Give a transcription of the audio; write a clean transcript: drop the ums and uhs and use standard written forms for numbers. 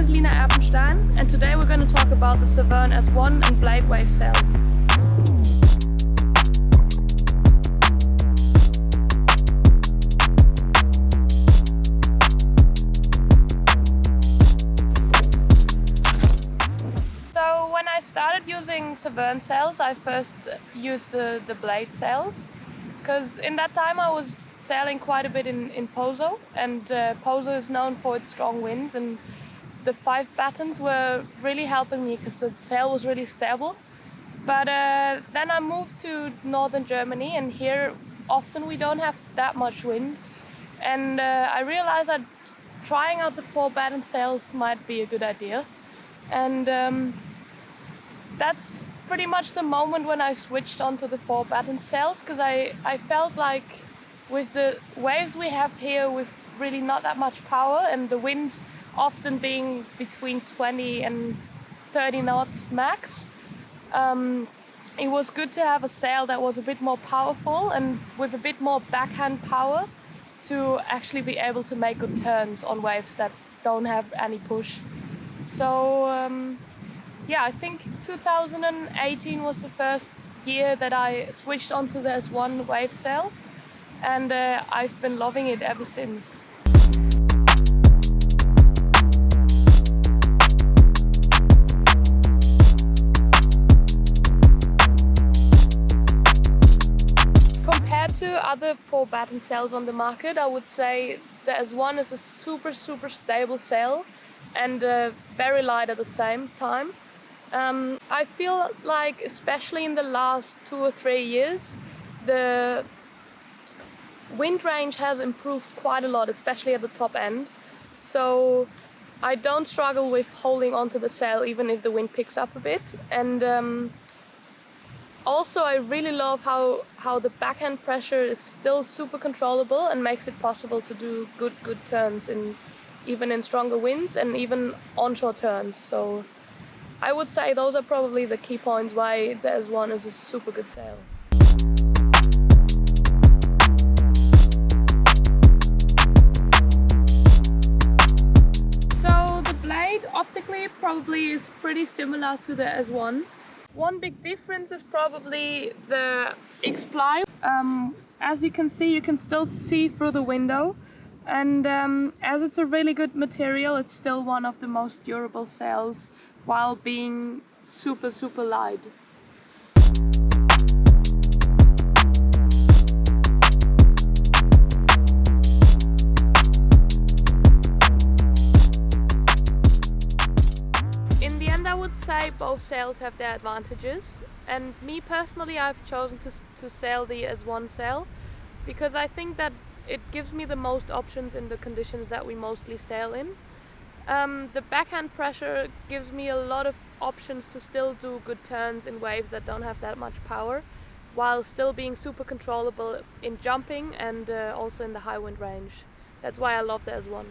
is Lina Erpenstein, and today we're going to talk about the Severne S-1 and blade wave sails. So when I started using Severne sails, I first used the blade sails, because in that time I was sailing quite a bit in Pozo, and Pozo is known for its strong winds, and the 5 battens were really helping me because the sail was really stable. But then I moved to northern Germany, and here often we don't have that much wind, and I realized that trying out the 4 batten sails might be a good idea. And that's pretty much the moment when I switched onto the 4 batten sails, because I felt like with the waves we have here with really not that much power, and the wind often being between 20 and 30 knots max, it was good to have a sail that was a bit more powerful and with a bit more backhand power to actually be able to make good turns on waves that don't have any push. So yeah, I think 2018 was the first year that I switched onto the S1 wave sail, and I've been loving it ever since. Compared to other 4 batten sails on the market, I would say the S1 is a super stable sail and very light at the same time. I feel like, especially in the last 2 or 3 years, the wind range has improved quite a lot, especially at the top end. So I don't struggle with holding onto the sail even if the wind picks up a bit. And also I really love how the backhand pressure is still super controllable and makes it possible to do good turns even in stronger winds and even onshore turns. So I would say those are probably the key points why the S1 is a super good sail. So the blade optically probably is pretty similar to the S1. One big difference is probably the X-ply. As you can see, you can still see through the window, and as it's a really good material, it's still one of the most durable sails while being super light. In the end, I would say both sails have their advantages, and me personally, I've chosen to sail the S1 sail because I think that it gives me the most options in the conditions that we mostly sail in. The backhand pressure gives me a lot of options to still do good turns in waves that don't have that much power, while still being super controllable in jumping and also in the high wind range. That's why I love the S1.